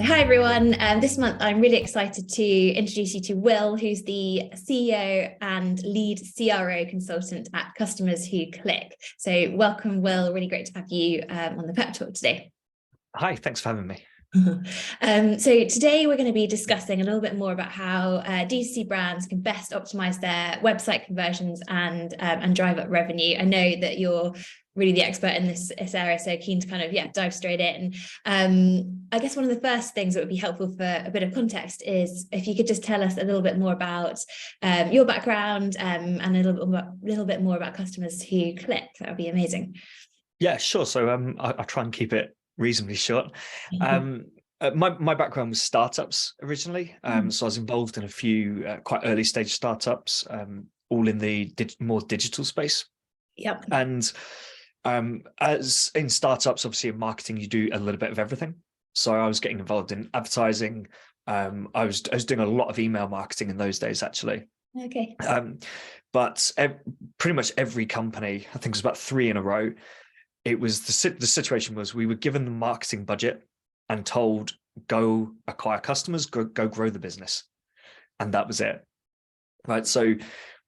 Hi everyone. This month I'm really excited to introduce you to Will, who's the CEO and lead CRO consultant at Customers Who Click. So welcome, Will. Really great to have you on the Pep Talk today. Hi, thanks for having me. So today we're going to be discussing a little bit more about how DTC brands can best optimize their website conversions and drive up revenue. I know that you're really the expert in this area, so keen to kind of dive straight in. I guess one of the first things that would be helpful for a bit of context is if you could just tell us a little bit more about your background and a little bit more about Customers Who Click. That would be amazing. Yeah, sure. So I'll try and keep it reasonably short. My background was startups originally. So I was involved in a few quite early stage startups, all in the more digital space. Yep. And as in startups, obviously in marketing, you do a little bit of everything. So I was getting involved in advertising. I was doing a lot of email marketing in those days, actually. Okay. But pretty much every company, I think it was about 3 in a row, it was the situation was we were given the marketing budget and told, go acquire customers, go grow the business. And that was it. Right. So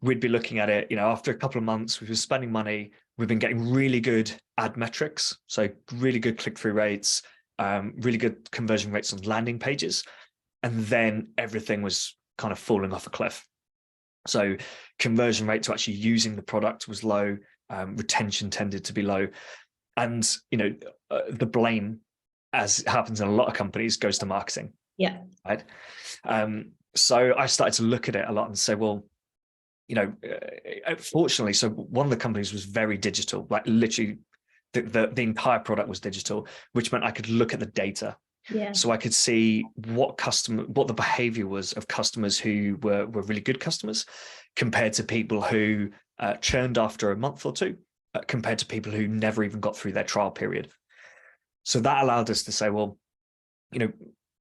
we'd be looking at it, after a couple of months, we were spending money, we've been getting really good ad metrics. So really good click-through rates, really good conversion rates on landing pages. And then everything was kind of falling off a cliff. So conversion rate to actually using the product was low, retention tended to be low. And, the blame, as it happens in a lot of companies, goes to marketing. Yeah. Right. So I started to look at it a lot and say, well, fortunately, so one of the companies was very digital, like literally the entire product was digital, which meant I could look at the data. Yeah. So I could see what the behavior was of customers who were really good customers compared to people who churned after a month or two, compared to people who never even got through their trial period. So that allowed us to say, well,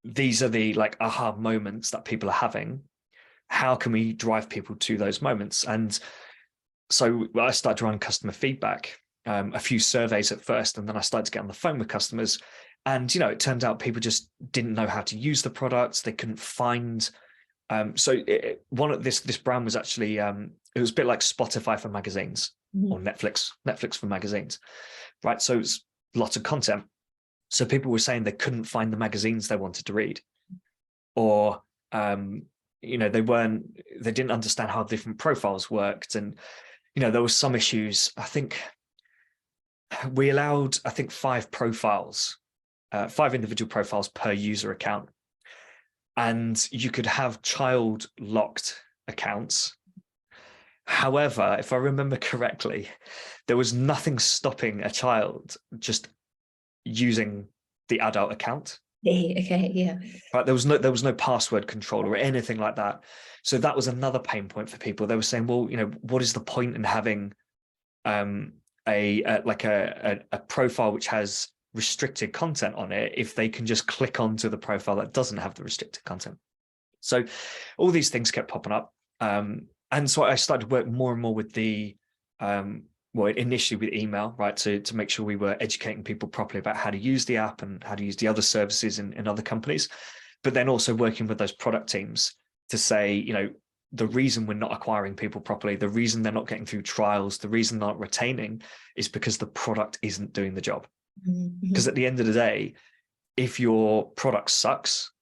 these are the aha moments that people are having. How can we drive people to those moments? And so I started to run customer feedback, a few surveys at first, and then I started to get on the phone with customers. And, it turned out people just didn't know how to use the products. They couldn't find. This brand was actually, it was a bit like Spotify for magazines or Netflix for magazines, right? So it's lots of content. So people were saying they couldn't find the magazines they wanted to read, or, they didn't understand how different profiles worked. And, there was some issues. I think we allowed, 5 profiles, 5 individual profiles per user account. And you could have child locked accounts. However, if I remember correctly, there was nothing stopping a child just using the adult account. Okay, yeah. Right, there was no password control or anything like that. So that was another pain point for people. They were saying, well, what is the point in having a profile which has restricted content on it if they can just click onto the profile that doesn't have the restricted content? So all these things kept popping up. And so I started to work more and more with the initially with email, right, to make sure we were educating people properly about how to use the app and how to use the other services in other companies, but then also working with those product teams to say, the reason we're not acquiring people properly, the reason they're not getting through trials, the reason they're not retaining is because the product isn't doing the job. Because at the end of the day, if your product sucks,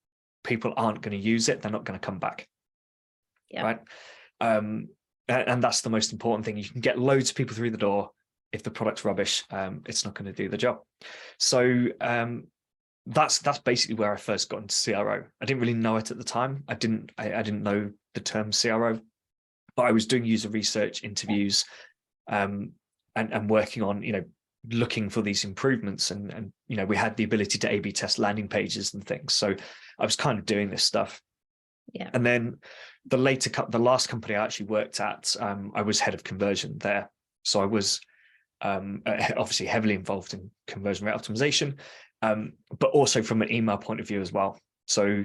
people aren't going to use it. They're not going to come back. Yeah. Right. And that's the most important thing. You can get loads of people through the door. If the product's rubbish, it's not going to do the job. So that's basically where I first got into CRO. I didn't really know it at the time. I didn't know the term CRO, but I was doing user research, interviews, and working on, looking for these improvements. And we had the ability to A/B test landing pages and things. So I was kind of doing this stuff. Yeah. And then the last company I actually worked at, I was head of conversion there. So I was obviously heavily involved in conversion rate optimization, but also from an email point of view as well. So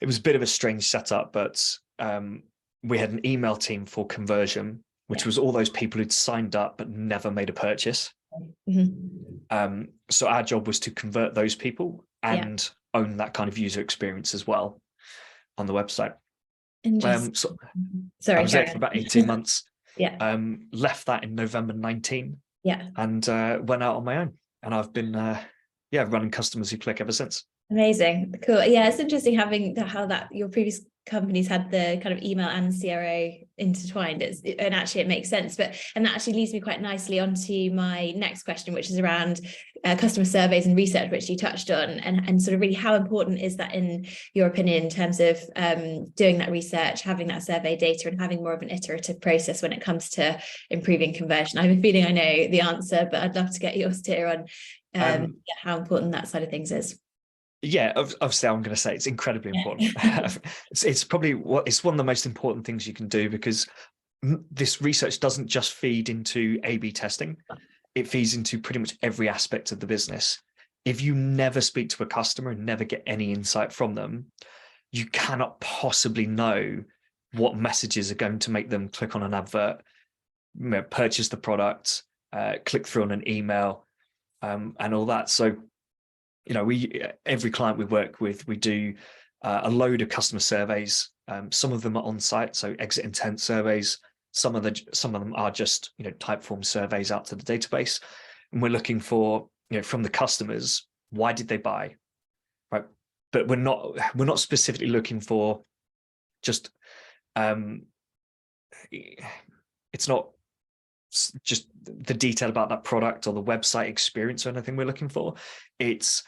it was a bit of a strange setup, but we had an email team for conversion, which was all those people who'd signed up but never made a purchase. So our job was to convert those people and own that kind of user experience as well on the website. So Sorry, I was there for about 18 months. Yeah. Left that in November 19. Yeah. And went out on my own. And I've been running Customers Who Click ever since. Amazing. Cool. Yeah, it's interesting having how that your previous companies had the kind of email and CRO intertwined. And actually it makes sense. And that actually leads me quite nicely onto my next question, which is around customer surveys and research, which you touched on, and sort of really how important is that in your opinion in terms of doing that research, having that survey data, and having more of an iterative process when it comes to improving conversion? I have a feeling I know the answer, but I'd love to get your steer on how important that side of things is. Yeah, obviously I'm going to say it's incredibly important. It's probably it's one of the most important things you can do, because this research doesn't just feed into A/B testing. It feeds into pretty much every aspect of the business. If you never speak to a customer and never get any insight from them, you cannot possibly know what messages are going to make them click on an advert, purchase the product, click through on an email, and all that. So, every client we work with, we do a load of customer surveys. Some of them are on site, so exit intent surveys. Some of them are just type form surveys out to the database, and we're looking for from the customers, why did they buy, right? But we're not specifically looking for just it's not just the detail about that product or the website experience or anything we're looking for. It's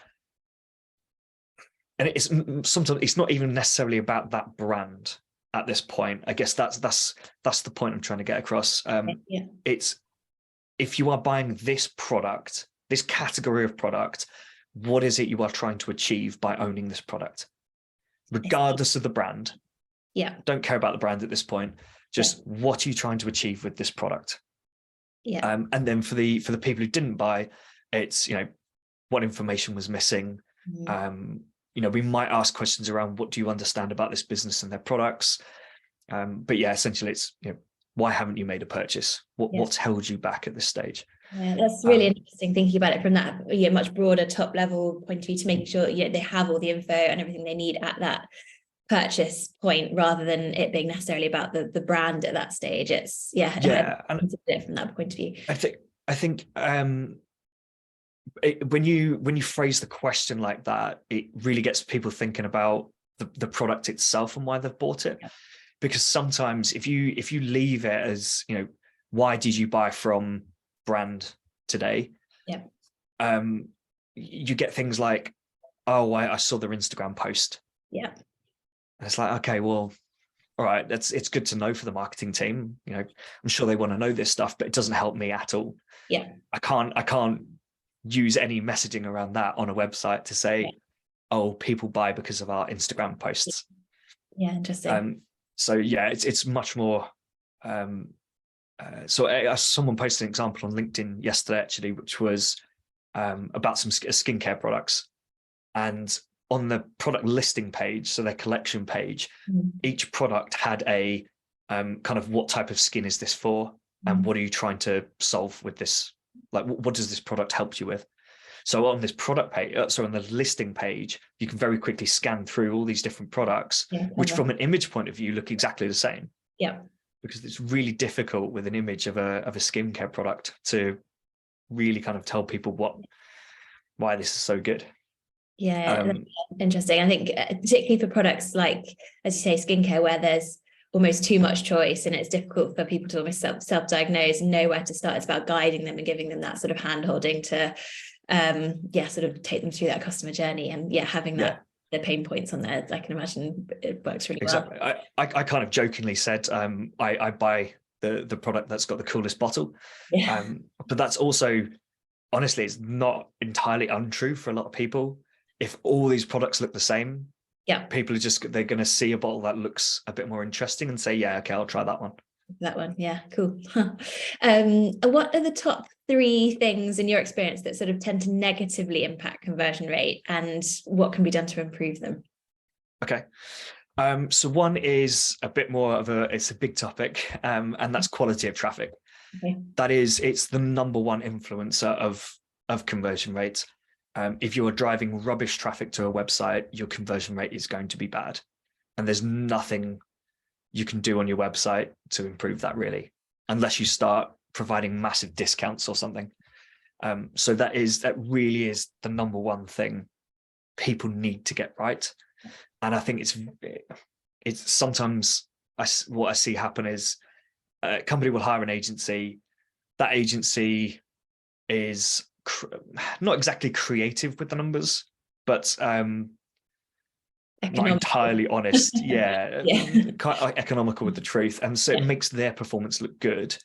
sometimes it's not even necessarily about that brand at this point. I guess that's the point I'm trying to get across. It's, if you are buying this product, this category of product, what is it you are trying to achieve by owning this product, regardless of the brand? Yeah, don't care about the brand at this point. Just what are you trying to achieve with this product? Yeah. And then for the people who didn't buy, it's what information was missing. We might ask questions around what do you understand about this business and their products. But yeah, essentially it's why haven't you made a purchase? What's held you back at this stage? Yeah, that's really interesting, thinking about it from that much broader top level point of view, to making sure they have all the info and everything they need at that purchase point, rather than it being necessarily about the brand at that stage. It's and from that point of view. I think when you phrase the question like that, it really gets people thinking about the product itself and why they've bought it. Because sometimes if you leave it as why did you buy from brand today, you get things like, oh, I saw their Instagram post. And it's like, okay, well, all right, it's good to know for the marketing team. I'm sure they want to know this stuff, but it doesn't help me at all. I can't use any messaging around that on a website to say, oh, people buy because of our Instagram posts. Interesting. So yeah, it's much more. So someone posted an example on LinkedIn yesterday, actually, which was about some skincare products, and on the product listing page, so their collection page, each product had a kind of what type of skin is this for, and what are you trying to solve with this? Like, what does this product help you with? So on this product page, on the listing page, you can very quickly scan through all these different products, which from an image point of view look exactly the same. Because it's really difficult with an image of a skincare product to really kind of tell people why this is so good. Interesting. I think particularly for products like, as you say, skincare, where there's almost too much choice and it's difficult for people to almost self-diagnose and know where to start. It's about guiding them and giving them that sort of hand-holding to sort of take them through that customer journey, and having that the pain points on there. I can imagine it works really well. I kind of jokingly said I buy the product that's got the coolest bottle, but that's also, honestly, it's not entirely untrue for a lot of people. If all these products look the same, people are they're going to see a bottle that looks a bit more interesting and say, yeah, okay, I'll try that one. Cool. What are the top 3 things in your experience that sort of tend to negatively impact conversion rate, and what can be done to improve them? Okay. So one is a bit more of it's a big topic, and that's quality of traffic. That is, it's the number one influencer of conversion rates. If you're driving rubbish traffic to a website, your conversion rate is going to be bad. And there's nothing you can do on your website to improve that, really, unless you start providing massive discounts or something. So that really is the number one thing people need to get right. And I think it's sometimes what I see happen is a company will hire an agency. That agency is not exactly creative with the numbers, but not entirely honest. Yeah, quite economical with the truth. And so it makes their performance look good.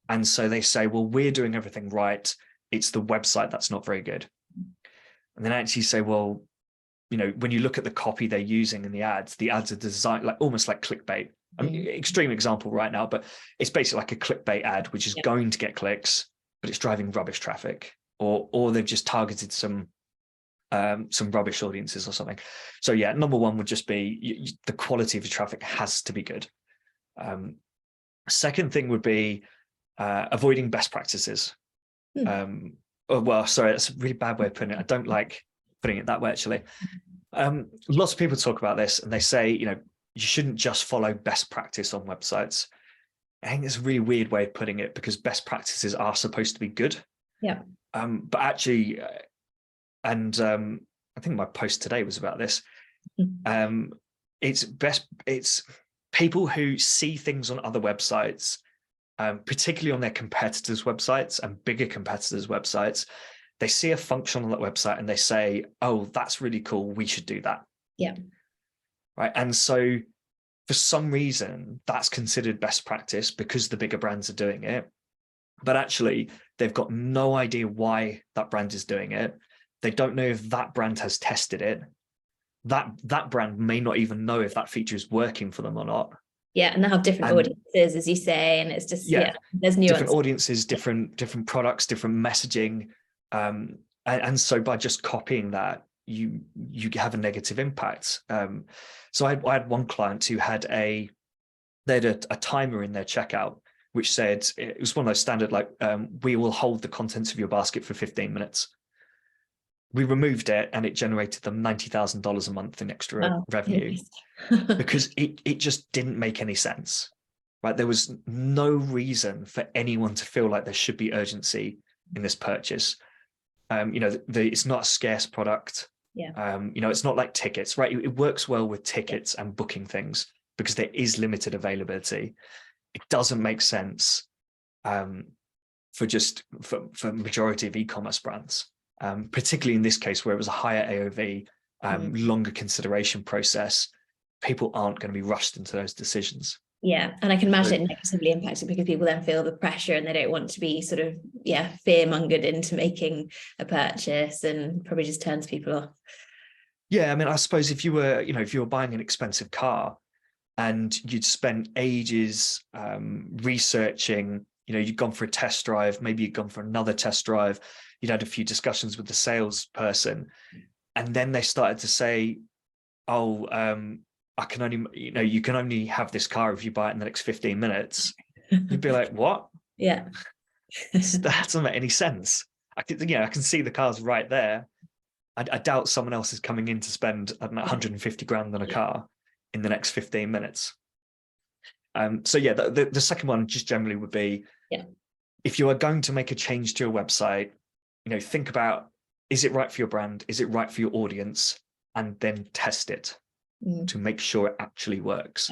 And so they say, well, we're doing everything right. It's the website that's not very good. And then I actually say, well, when you look at the copy they're using in the ads are designed almost like clickbait. I mean, extreme example right now, but it's basically like a clickbait ad, which is going to get clicks, but it's driving rubbish traffic, or they've just targeted some rubbish audiences or something. So yeah, number one would just be the quality of the traffic has to be good. Second thing would be avoiding best practices. Well, sorry, that's a really bad way of putting it. I don't like putting it that way, actually. Lots of people talk about this and they say, you shouldn't just follow best practice on websites. I think it's a really weird way of putting it, because best practices are supposed to be good. Yeah. But actually, I think my post today was about this. It's people who see things on other websites, particularly on their competitors' websites and bigger competitors' websites. They see a function on that website and they say, oh, that's really cool, we should do that. Yeah. Right. And so for some reason, that's considered best practice because the bigger brands are doing it. But actually, they've got no idea why that brand is doing it. They don't know if that brand has tested it. That brand may not even know if that feature is working for them or not. Yeah, and they have different audiences, as you say, and it's just there's nuance. Different audiences, different products, different messaging. And so by just copying that, you have a negative impact. So I had one client who had a timer in their checkout, which said, it was one of those standard, we will hold the contents of your basket for 15 minutes. We removed it and it generated them $90,000 a month in extra revenue because it just didn't make any sense, right? There was no reason for anyone to feel like there should be urgency in this purchase. It's not a scarce product. It's not like tickets, right? It works well with tickets and booking things because there is limited availability. It doesn't make sense for majority of e-commerce brands, particularly in this case where it was a higher AOV, longer consideration process. People aren't going to be rushed into those decisions. Yeah, and I can imagine it negatively impacted because people then feel the pressure and they don't want to be sort of fear-mongered into making a purchase, and probably just turns people off. Yeah, I mean, I suppose if you were buying an expensive car and you'd spent ages researching, you'd gone for a test drive, maybe you'd gone for another test drive, you'd had a few discussions with the salesperson, and then they started to say, you can only have this car if you buy it in the next 15 minutes. You'd be like, what? Yeah. That doesn't make any sense. I can see the car's right there. I doubt someone else is coming in to spend 150 grand on a car in the next 15 minutes. So yeah, the second one just generally would be, if you are going to make a change to your website, think about, is it right for your brand? Is it right for your audience? And then test it to make sure it actually works.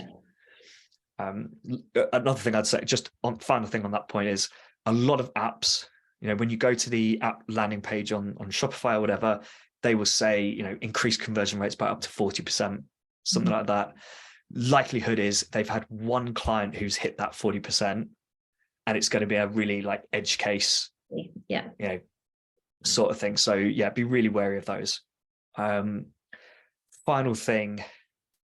Another thing I'd say, just on final thing on that point, is a lot of apps, when you go to the app landing page on Shopify or whatever, they will say, increase conversion rates by up to 40%, something like that. Likelihood is they've had one client who's hit that 40%, and it's going to be a really edge case, sort of thing. So yeah, be really wary of those. Final thing,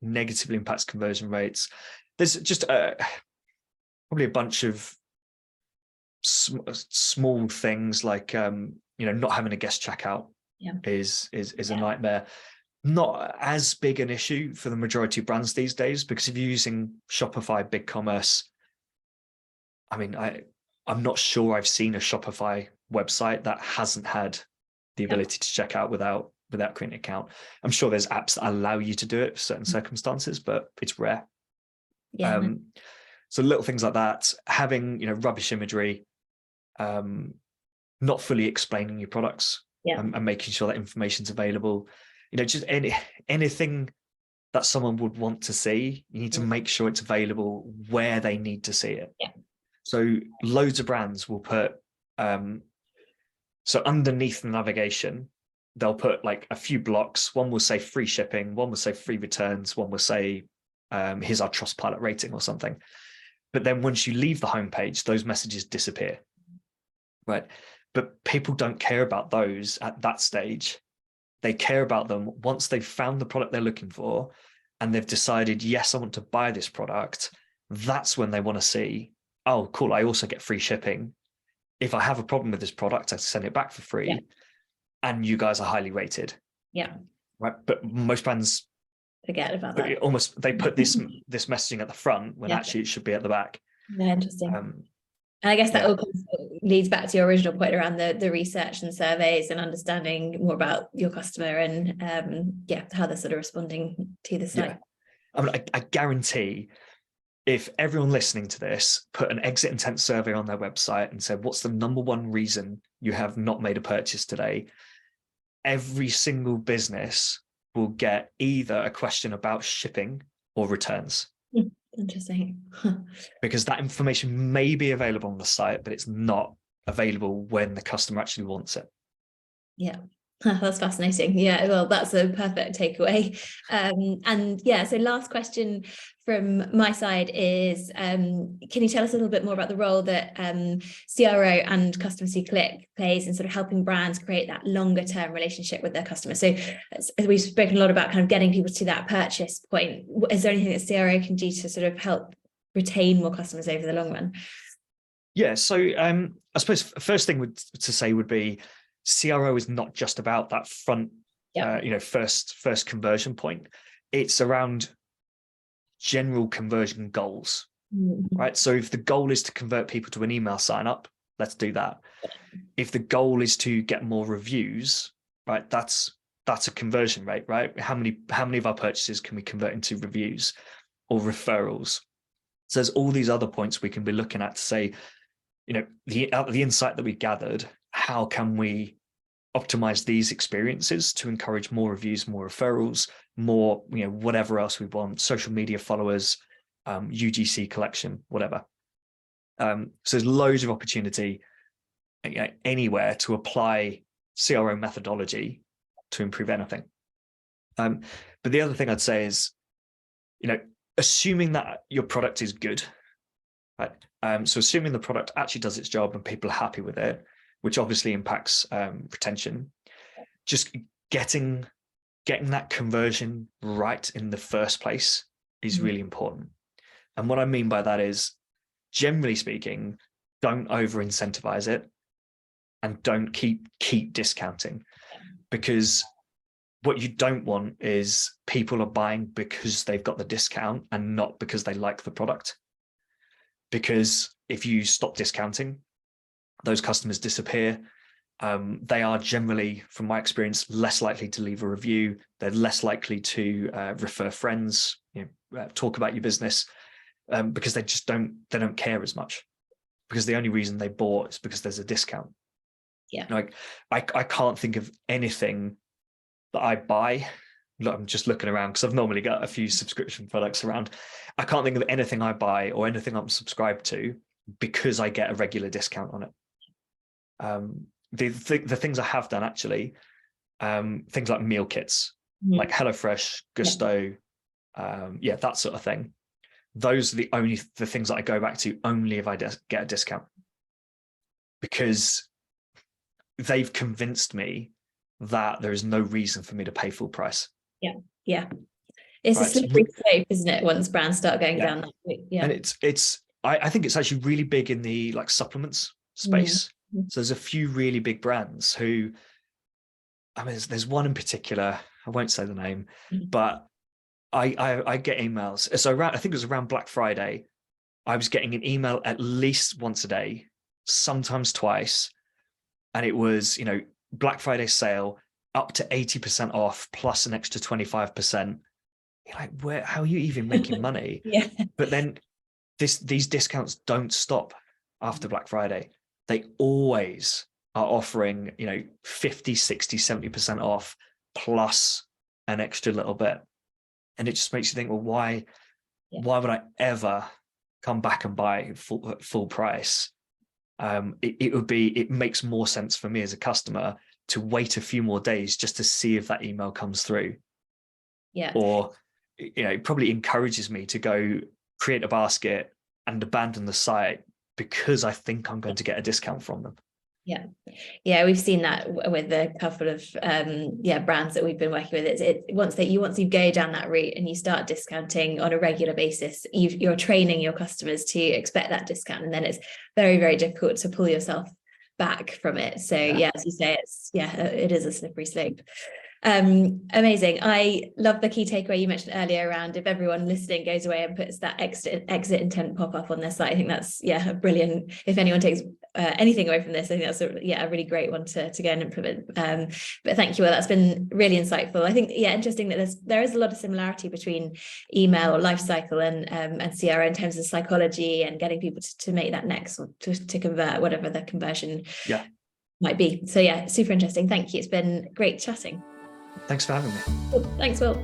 negatively impacts conversion rates. There's just probably a bunch of small things like not having a guest checkout is a nightmare. Not as big an issue for the majority of brands these days, because if you're using Shopify BigCommerce, I mean, I'm not sure I've seen a Shopify website that hasn't had the ability to check out without creating an account. I'm sure there's apps that allow you to do it for certain circumstances, but it's rare. Yeah. So little things like that, having, rubbish imagery, not fully explaining your products, and making sure that information's available, just anything that someone would want to see, you need to make sure it's available where they need to see it. Yeah. So loads of brands will put, so underneath the navigation, they'll put like a few blocks. One will say free shipping, one will say free returns, one will say, here's our Trustpilot rating or something. But then once you leave the homepage, those messages disappear, right? But people don't care about those at that stage. They care about them once they've found the product they're looking for and they've decided, yes, I want to buy this product. That's when they want to see, oh, cool, I also get free shipping. If I have a problem with this product, I send it back for free. Yeah. And you guys are highly rated. Yeah. Right. But most brands forget about that. They put this messaging at the front when actually it should be at the back. Yeah, interesting. And I guess that all leads back to your original point around the research and surveys and understanding more about your customer and how they're sort of responding to the site. I mean, I guarantee if everyone listening to this put an exit intent survey on their website and said, what's the number one reason you have not made a purchase today? Every single business will get either a question about shipping or returns. Interesting. Because that information may be available on the site, but it's not available when the customer actually wants it. Yeah. That's fascinating. Yeah, well, that's a perfect takeaway. So last question from my side is, can you tell us a little bit more about the role that CRO and Customer C Click plays in sort of helping brands create that longer term relationship with their customers? So as we've spoken a lot about kind of getting people to that purchase point, is there anything that CRO can do to sort of help retain more customers over the long run? Yeah, so I suppose first thing to say would be, CRO is not just about that front, first conversion point. It's around general conversion goals, right? So if the goal is to convert people to an email sign up, let's do that. If the goal is to get more reviews, right, that's a conversion rate, right? How many of our purchases can we convert into reviews or referrals? So there's all these other points we can be looking at to say, the insight that we gathered, how can we optimize these experiences to encourage more reviews, more referrals, more, whatever else we want, social media followers, UGC collection, whatever. So there's loads of opportunity anywhere to apply CRO methodology to improve anything. But the other thing I'd say is, assuming that your product is good, right? So assuming the product actually does its job and people are happy with it, which obviously impacts retention, just getting that conversion right in the first place is really important. And what I mean by that is, generally speaking, don't over incentivize it and don't keep discounting, because what you don't want is people are buying because they've got the discount and not because they like the product. Because if you stop discounting, those customers disappear. They are generally, from my experience, less likely to leave a review. They're less likely to refer friends, talk about your business, because they don't care as much, because the only reason they bought is because there's a discount. Yeah. Like I can't think of anything that I buy. Look, I'm just looking around because I've normally got a few subscription products around. I can't think of anything I buy or anything I'm subscribed to because I get a regular discount on it. The things I have done actually, things like meal kits, like HelloFresh, Gusto, that sort of thing. Those are the things that I go back to only if I get a discount, because they've convinced me that there is no reason for me to pay full price. Yeah. It's a slippery slope, isn't it? Once brands start going down that way. Yeah. And I think it's actually really big in the supplements space. So there's a few really big brands who, there's one in particular, I won't say the name, but I get emails. So I think it was around Black Friday, I was getting an email at least once a day, sometimes twice. And it was, Black Friday sale up to 80% off plus an extra 25%. You're like, how are you even making money? Yeah. But then these discounts don't stop after Black Friday. They always are offering, 50, 60, 70% off plus an extra little bit. And it just makes you think, well, why would I ever come back and buy full price? It makes more sense for me as a customer to wait a few more days just to see if that email comes through. Yeah. Or, it probably encourages me to go create a basket and abandon the site because I think I'm going to get a discount from them. Yeah, we've seen that with a couple of brands that we've been working with. Once you go down that route and you start discounting on a regular basis, you're training your customers to expect that discount, and then it's very, very difficult to pull yourself back from it. So as you say, it is a slippery slope. Amazing. I love the key takeaway you mentioned earlier around if everyone listening goes away and puts that exit intent pop up on their site. I think that's brilliant. If anyone takes anything away from this, I think that's a really great one to go and implement. But thank you, Will. That's been really insightful. I think interesting that there is a lot of similarity between email or life cycle and CRO in terms of psychology and getting people to make that next or to convert, whatever the conversion might be. So super interesting. Thank you. It's been great chatting. Thanks for having me. Cool. Thanks, Will.